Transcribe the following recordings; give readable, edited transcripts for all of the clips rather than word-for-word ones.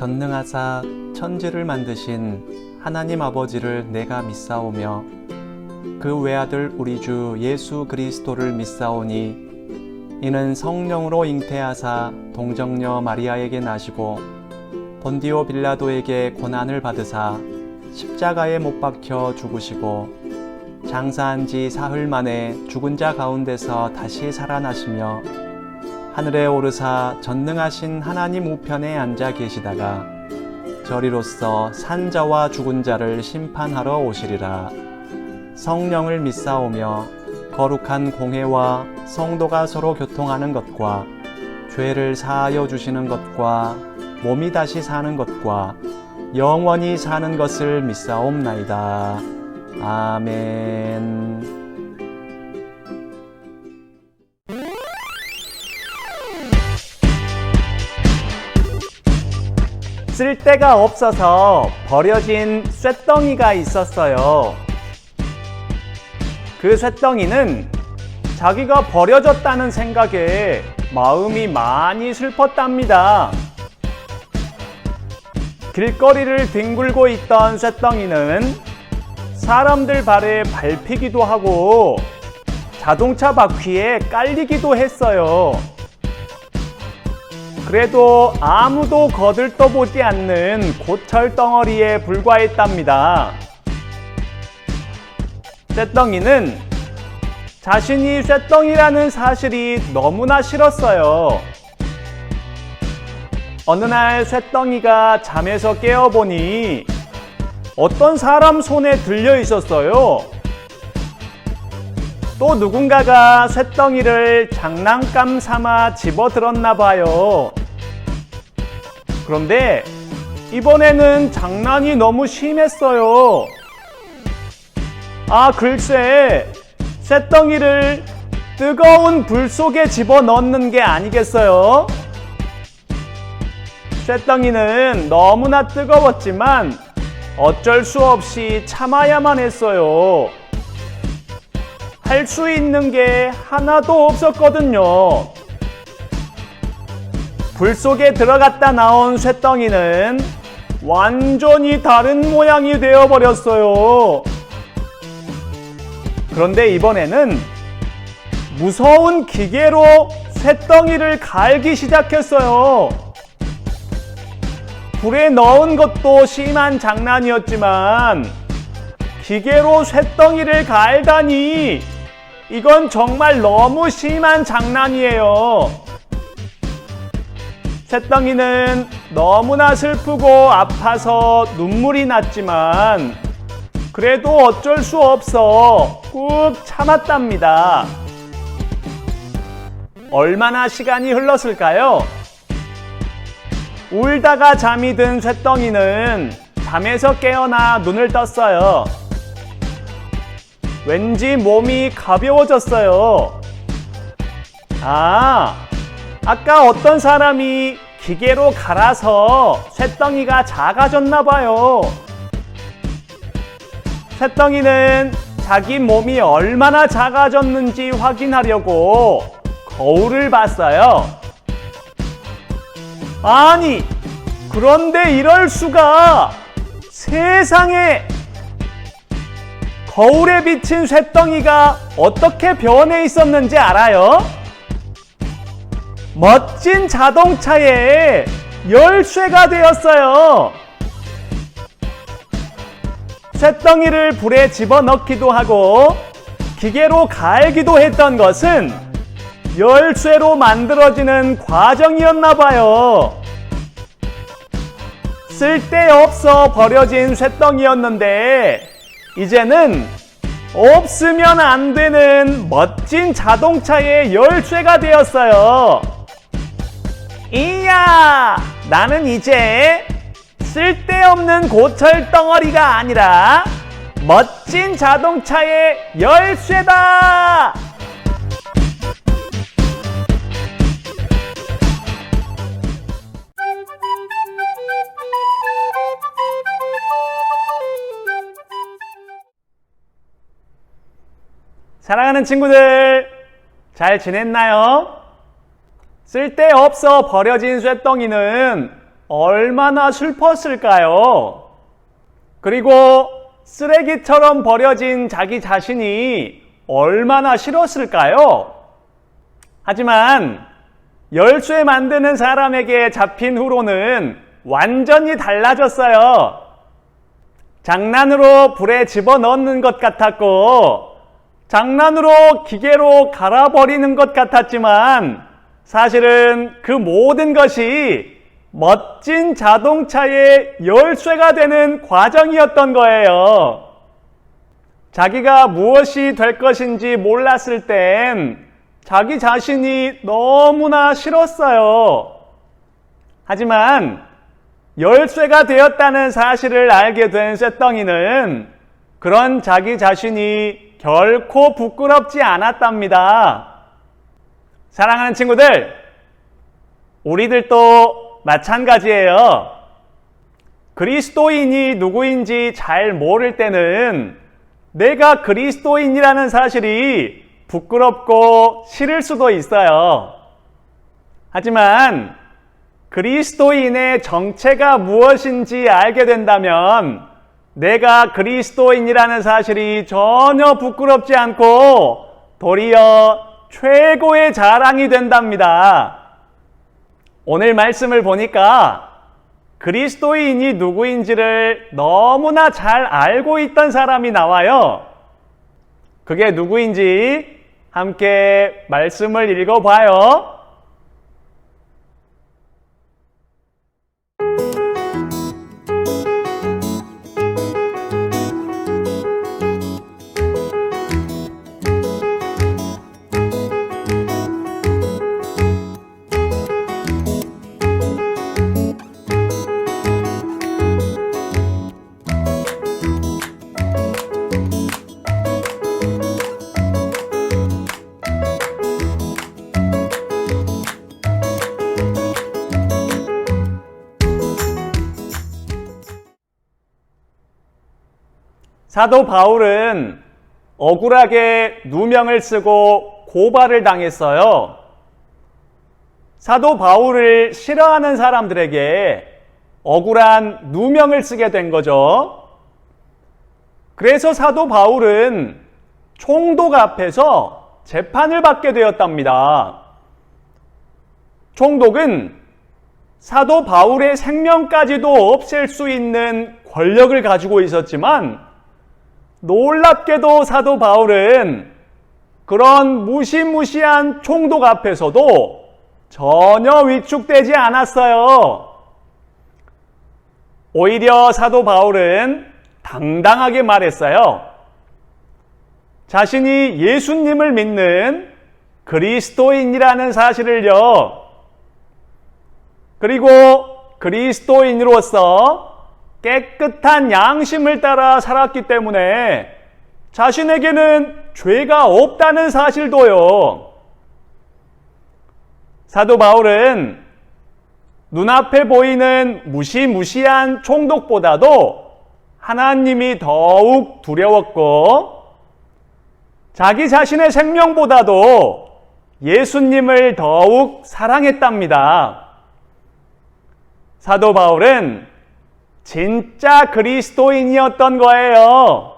전능하사 천지를 만드신 하나님 아버지를 내가 믿사오며 그 외아들 우리 주 예수 그리스도를 믿사오니 이는 성령으로 잉태하사 동정녀 마리아에게 나시고 본디오 빌라도에게 고난을 받으사 십자가에 못 박혀 죽으시고 장사한 지 사흘 만에 죽은 자 가운데서 다시 살아나시며 하늘에 오르사 전능하신 하나님 우편에 앉아 계시다가 저리로서 산 자와 죽은 자를 심판하러 오시리라. 성령을 믿사오며 거룩한 공회와 성도가 서로 교통하는 것과 죄를 사하여 주시는 것과 몸이 다시 사는 것과 영원히 사는 것을 믿사옵나이다. 아멘. 쓸데가 없어서 버려진 쇳덩이가 있었어요. 그 쇳덩이는 자기가 버려졌다는 생각에 마음이 많이 슬펐답니다. 길거리를 뒹굴고 있던 쇳덩이는 사람들 발에 밟히기도 하고 자동차 바퀴에 깔리기도 했어요. 그래도 아무도 거들떠보지 않는 고철 덩어리에 불과했답니다. 쇳덩이는 자신이 쇳덩이라는 사실이 너무나 싫었어요. 어느 날 쇳덩이가 잠에서 깨어보니 어떤 사람 손에 들려 있었어요. 또 누군가가 쇳덩이를 장난감 삼아 집어들었나 봐요. 그런데 이번에는 장난이 너무 심했어요. 글쎄, 쇳덩이를 뜨거운 불 속에 집어넣는 게 아니겠어요? 쇳덩이는 너무나 뜨거웠지만 어쩔 수 없이 참아야만 했어요. 할 수 있는 게 하나도 없었거든요. 불 속에 들어갔다 나온 쇳덩이는 완전히 다른 모양이 되어버렸어요. 그런데 이번에는 무서운 기계로 쇳덩이를 갈기 시작했어요. 불에 넣은 것도 심한 장난이었지만 기계로 쇳덩이를 갈다니 이건 정말 너무 심한 장난이에요. 쇳덩이는 너무나 슬프고 아파서 눈물이 났지만 그래도 어쩔 수 없어 꾹 참았답니다. 얼마나 시간이 흘렀을까요? 울다가 잠이 든 쇳덩이는 잠에서 깨어나 눈을 떴어요. 왠지 몸이 가벼워졌어요. 아까 어떤 사람이 기계로 갈아서 쇳덩이가 작아졌나 봐요. 쇳덩이는 자기 몸이 얼마나 작아졌는지 확인하려고 거울을 봤어요. 아니, 그런데 이럴 수가! 세상에! 거울에 비친 쇳덩이가 어떻게 변해 있었는지 알아요? 멋진 자동차에 열쇠가 되었어요. 쇳덩이를 불에 집어넣기도 하고 기계로 갈기도 했던 것은 열쇠로 만들어지는 과정이었나 봐요. 쓸데없어 버려진 쇳덩이였는데 이제는 없으면 안 되는 멋진 자동차의 열쇠가 되었어요. 이야! 나는 이제 쓸데없는 고철 덩어리가 아니라 멋진 자동차의 열쇠다! 사랑하는 친구들, 잘 지냈나요? 쓸데없어 버려진 쇳덩이는 얼마나 슬펐을까요? 그리고 쓰레기처럼 버려진 자기 자신이 얼마나 싫었을까요? 하지만 열쇠 만드는 사람에게 잡힌 후로는 완전히 달라졌어요. 장난으로 불에 집어넣는 것 같았고, 장난으로 기계로 갈아버리는 것 같았지만, 사실은 그 모든 것이 멋진 자동차의 열쇠가 되는 과정이었던 거예요. 자기가 무엇이 될 것인지 몰랐을 땐 자기 자신이 너무나 싫었어요. 하지만 열쇠가 되었다는 사실을 알게 된 쇳덩이는 그런 자기 자신이 결코 부끄럽지 않았답니다. 사랑하는 친구들, 우리들도 마찬가지예요. 그리스도인이 누구인지 잘 모를 때는 내가 그리스도인이라는 사실이 부끄럽고 싫을 수도 있어요. 하지만 그리스도인의 정체가 무엇인지 알게 된다면 내가 그리스도인이라는 사실이 전혀 부끄럽지 않고 도리어 최고의 자랑이 된답니다. 오늘 말씀을 보니까 그리스도인이 누구인지를 너무나 잘 알고 있던 사람이 나와요. 그게 누구인지 함께 말씀을 읽어봐요. 사도 바울은 억울하게 누명을 쓰고 고발을 당했어요. 사도 바울을 싫어하는 사람들에게 억울한 누명을 쓰게 된 거죠. 그래서 사도 바울은 총독 앞에서 재판을 받게 되었답니다. 총독은 사도 바울의 생명까지도 없앨 수 있는 권력을 가지고 있었지만 놀랍게도 사도 바울은 그런 무시무시한 총독 앞에서도 전혀 위축되지 않았어요. 오히려 사도 바울은 당당하게 말했어요. 자신이 예수님을 믿는 그리스도인이라는 사실을요. 그리고 그리스도인으로서 깨끗한 양심을 따라 살았기 때문에 자신에게는 죄가 없다는 사실도요. 사도 바울은 눈앞에 보이는 무시무시한 총독보다도 하나님이 더욱 두려웠고 자기 자신의 생명보다도 예수님을 더욱 사랑했답니다. 사도 바울은 진짜 그리스도인이었던 거예요.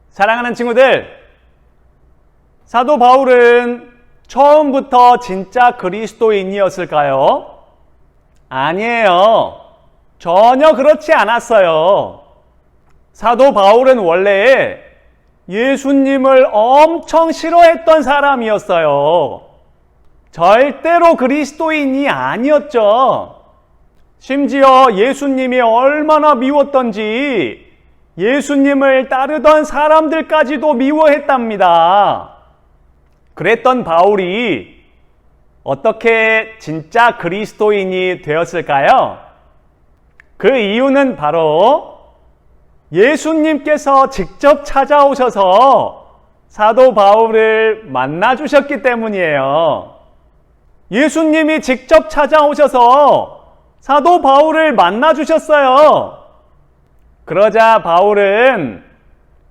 사랑하는 친구들, 사도 바울은 처음부터 진짜 그리스도인이었을까요? 아니에요. 전혀 그렇지 않았어요. 사도 바울은 원래 예수님을 엄청 싫어했던 사람이었어요. 절대로 그리스도인이 아니었죠. 심지어 예수님이 얼마나 미웠던지 예수님을 따르던 사람들까지도 미워했답니다. 그랬던 바울이 어떻게 진짜 그리스도인이 되었을까요? 그 이유는 바로 예수님께서 직접 찾아오셔서 사도 바울을 만나주셨기 때문이에요. 예수님이 직접 찾아오셔서 사도 바울을 만나주셨어요. 그러자 바울은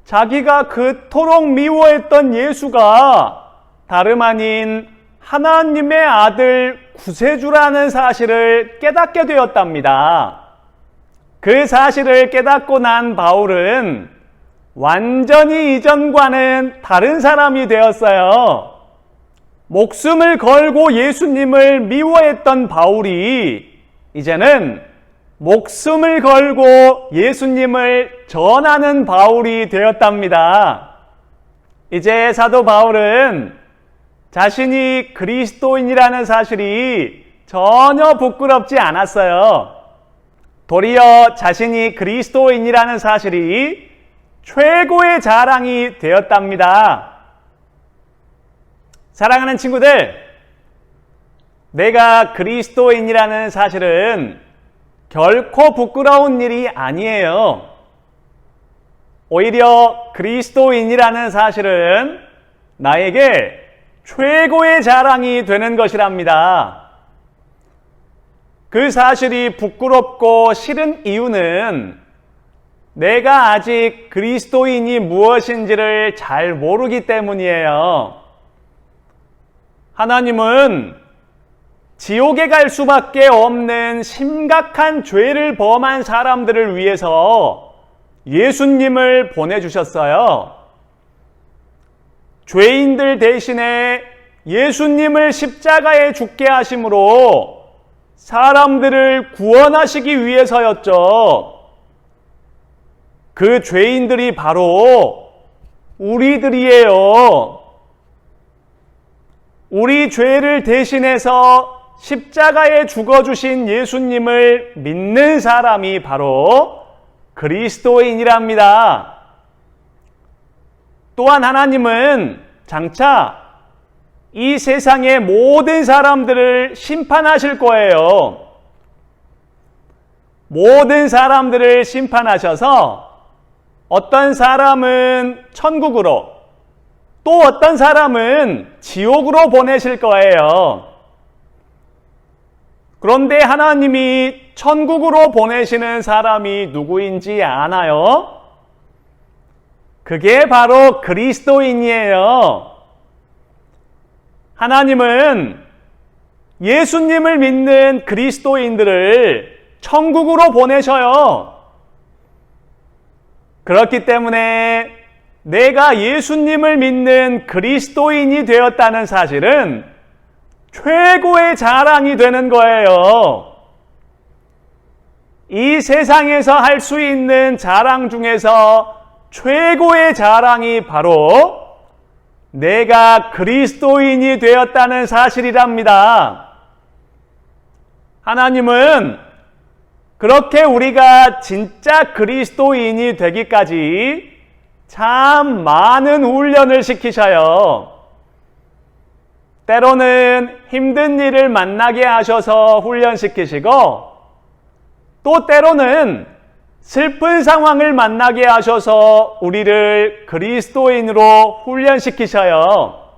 자기가 그토록 미워했던 예수가 다름 아닌 하나님의 아들 구세주라는 사실을 깨닫게 되었답니다. 그 사실을 깨닫고 난 바울은 완전히 이전과는 다른 사람이 되었어요. 목숨을 걸고 예수님을 미워했던 바울이 이제는 목숨을 걸고 예수님을 전하는 바울이 되었답니다. 이제 사도 바울은 자신이 그리스도인이라는 사실이 전혀 부끄럽지 않았어요. 도리어 자신이 그리스도인이라는 사실이 최고의 자랑이 되었답니다. 사랑하는 친구들, 내가 그리스도인이라는 사실은 결코 부끄러운 일이 아니에요. 오히려 그리스도인이라는 사실은 나에게 최고의 자랑이 되는 것이랍니다. 그 사실이 부끄럽고 싫은 이유는 내가 아직 그리스도인이 무엇인지를 잘 모르기 때문이에요. 하나님은 지옥에 갈 수밖에 없는 심각한 죄를 범한 사람들을 위해서 예수님을 보내주셨어요. 죄인들 대신에 예수님을 십자가에 죽게 하심으로 사람들을 구원하시기 위해서였죠. 그 죄인들이 바로 우리들이에요. 우리 죄를 대신해서 십자가에 죽어주신 예수님을 믿는 사람이 바로 그리스도인이랍니다. 또한 하나님은 장차 이 세상의 모든 사람들을 심판하실 거예요. 모든 사람들을 심판하셔서 어떤 사람은 천국으로, 또 어떤 사람은 지옥으로 보내실 거예요. 그런데 하나님이 천국으로 보내시는 사람이 누구인지 아나요? 그게 바로 그리스도인이에요. 하나님은 예수님을 믿는 그리스도인들을 천국으로 보내셔요. 그렇기 때문에 내가 예수님을 믿는 그리스도인이 되었다는 사실은 최고의 자랑이 되는 거예요. 이 세상에서 할 수 있는 자랑 중에서 최고의 자랑이 바로 내가 그리스도인이 되었다는 사실이랍니다. 하나님은 그렇게 우리가 진짜 그리스도인이 되기까지 참 많은 훈련을 시키셔요. 때로는 힘든 일을 만나게 하셔서 훈련시키시고, 또 때로는 슬픈 상황을 만나게 하셔서 우리를 그리스도인으로 훈련시키셔요.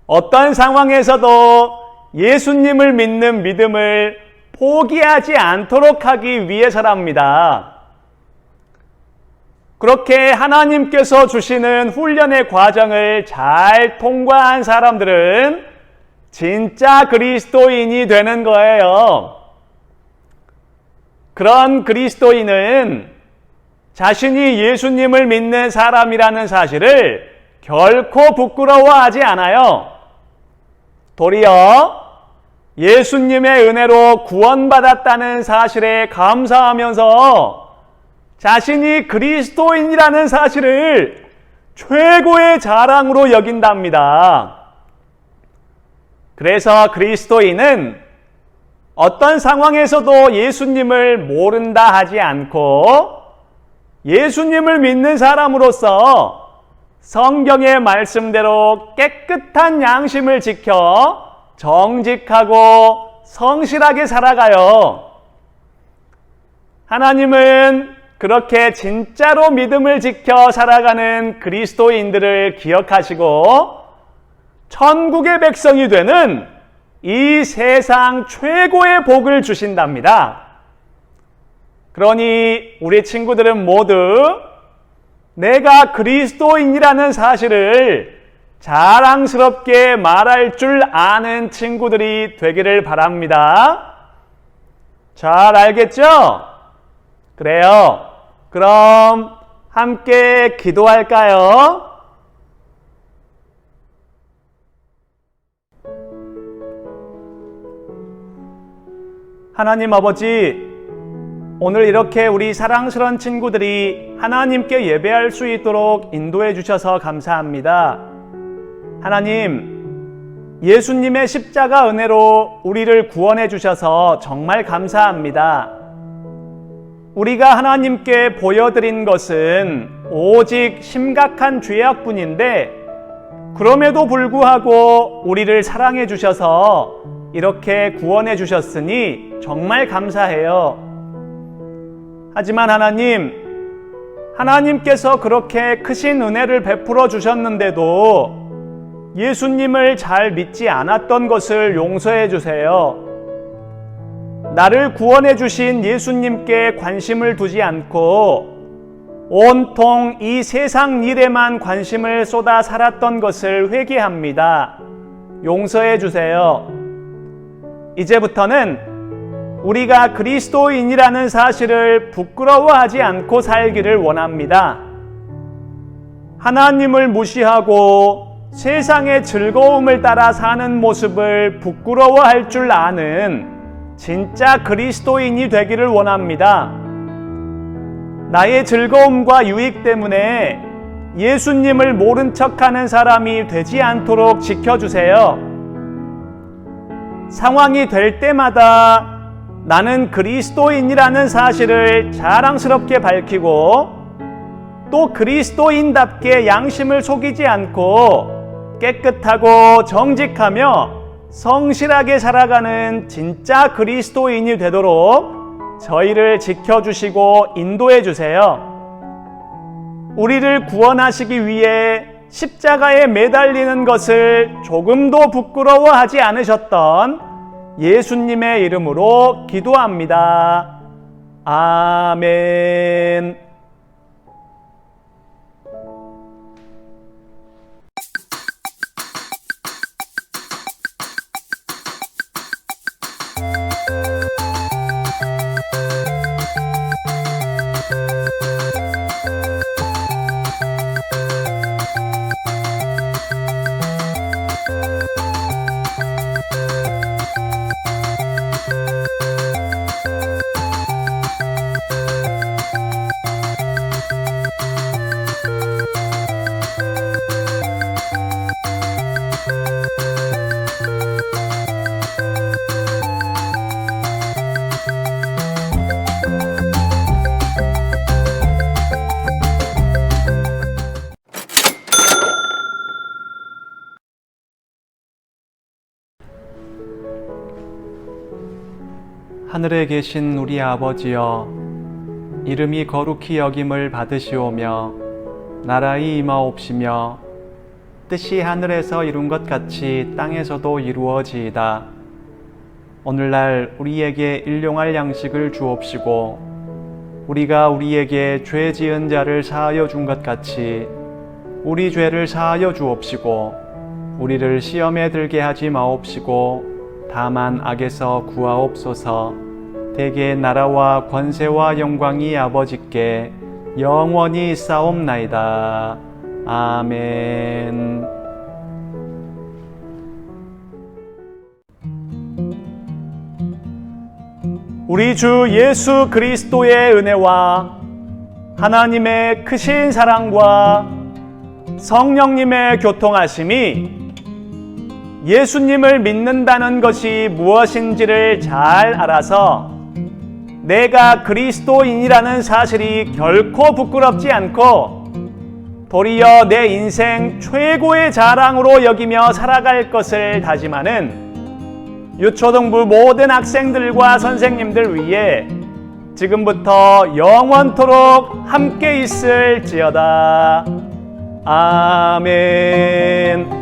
어떤 상황에서도 예수님을 믿는 믿음을 포기하지 않도록 하기 위해서랍니다. 그렇게 하나님께서 주시는 훈련의 과정을 잘 통과한 사람들은 진짜 그리스도인이 되는 거예요. 그런 그리스도인은 자신이 예수님을 믿는 사람이라는 사실을 결코 부끄러워하지 않아요. 도리어 예수님의 은혜로 구원받았다는 사실에 감사하면서 자신이 그리스도인이라는 사실을 최고의 자랑으로 여긴답니다. 그래서 그리스도인은 어떤 상황에서도 예수님을 모른다 하지 않고 예수님을 믿는 사람으로서 성경의 말씀대로 깨끗한 양심을 지켜 정직하고 성실하게 살아가요. 하나님은 그렇게 진짜로 믿음을 지켜 살아가는 그리스도인들을 기억하시고 천국의 백성이 되는 이 세상 최고의 복을 주신답니다. 그러니 우리 친구들은 모두 내가 그리스도인이라는 사실을 자랑스럽게 말할 줄 아는 친구들이 되기를 바랍니다. 잘 알겠죠? 그래요. 그럼 함께 기도할까요? 하나님 아버지, 오늘 이렇게 우리 사랑스러운 친구들이 하나님께 예배할 수 있도록 인도해 주셔서 감사합니다. 하나님, 예수님의 십자가 은혜로 우리를 구원해 주셔서 정말 감사합니다. 우리가 하나님께 보여드린 것은 오직 심각한 죄악뿐인데 그럼에도 불구하고 우리를 사랑해 주셔서 이렇게 구원해 주셨으니 정말 감사해요. 하지만 하나님께서 그렇게 크신 은혜를 베풀어 주셨는데도 예수님을 잘 믿지 않았던 것을 용서해 주세요. 나를 구원해 주신 예수님께 관심을 두지 않고 온통 이 세상 일에만 관심을 쏟아 살았던 것을 회개합니다. 용서해 주세요. 이제부터는 우리가 그리스도인이라는 사실을 부끄러워하지 않고 살기를 원합니다. 하나님을 무시하고 세상의 즐거움을 따라 사는 모습을 부끄러워할 줄 아는 진짜 그리스도인이 되기를 원합니다. 나의 즐거움과 유익 때문에 예수님을 모른 척하는 사람이 되지 않도록 지켜주세요. 상황이 될 때마다 나는 그리스도인이라는 사실을 자랑스럽게 밝히고 또 그리스도인답게 양심을 속이지 않고 깨끗하고 정직하며 성실하게 살아가는 진짜 그리스도인이 되도록 저희를 지켜주시고 인도해 주세요. 우리를 구원하시기 위해 십자가에 매달리는 것을 조금도 부끄러워하지 않으셨던 예수님의 이름으로 기도합니다. 아멘. 하늘에 계신 우리 아버지여, 이름이 거룩히 여김을 받으시오며 나라의 임하옵시며 뜻이 하늘에서 이룬 것 같이 땅에서도 이루어지이다. 오늘날 우리에게 일용할 양식을 주옵시고 우리가 우리에게 죄 지은 자를 사하여 준 것 같이 우리 죄를 사하여 주옵시고 우리를 시험에 들게 하지 마옵시고 다만 악에서 구하옵소서. 대개 나라와 권세와 영광이 아버지께 영원히 있사옵나이다. 아멘. 우리 주 예수 그리스도의 은혜와 하나님의 크신 사랑과 성령님의 교통하심이 예수님을 믿는다는 것이 무엇인지를 잘 알아서 내가 그리스도인이라는 사실이 결코 부끄럽지 않고 도리어 내 인생 최고의 자랑으로 여기며 살아갈 것을 다짐하는 유초등부 모든 학생들과 선생님들 위해 지금부터 영원토록 함께 있을지어다. 아멘.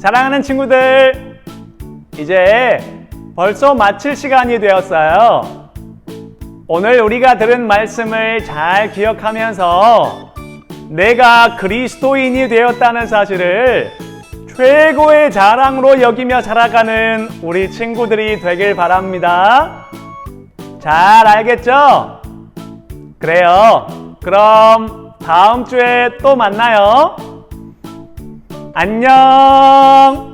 사랑하는 친구들, 이제 벌써 마칠 시간이 되었어요. 오늘 우리가 들은 말씀을 잘 기억하면서 내가 그리스도인이 되었다는 사실을 최고의 자랑으로 여기며 살아가는 우리 친구들이 되길 바랍니다. 잘 알겠죠? 그래요. 그럼 다음 주에 또 만나요. 안녕!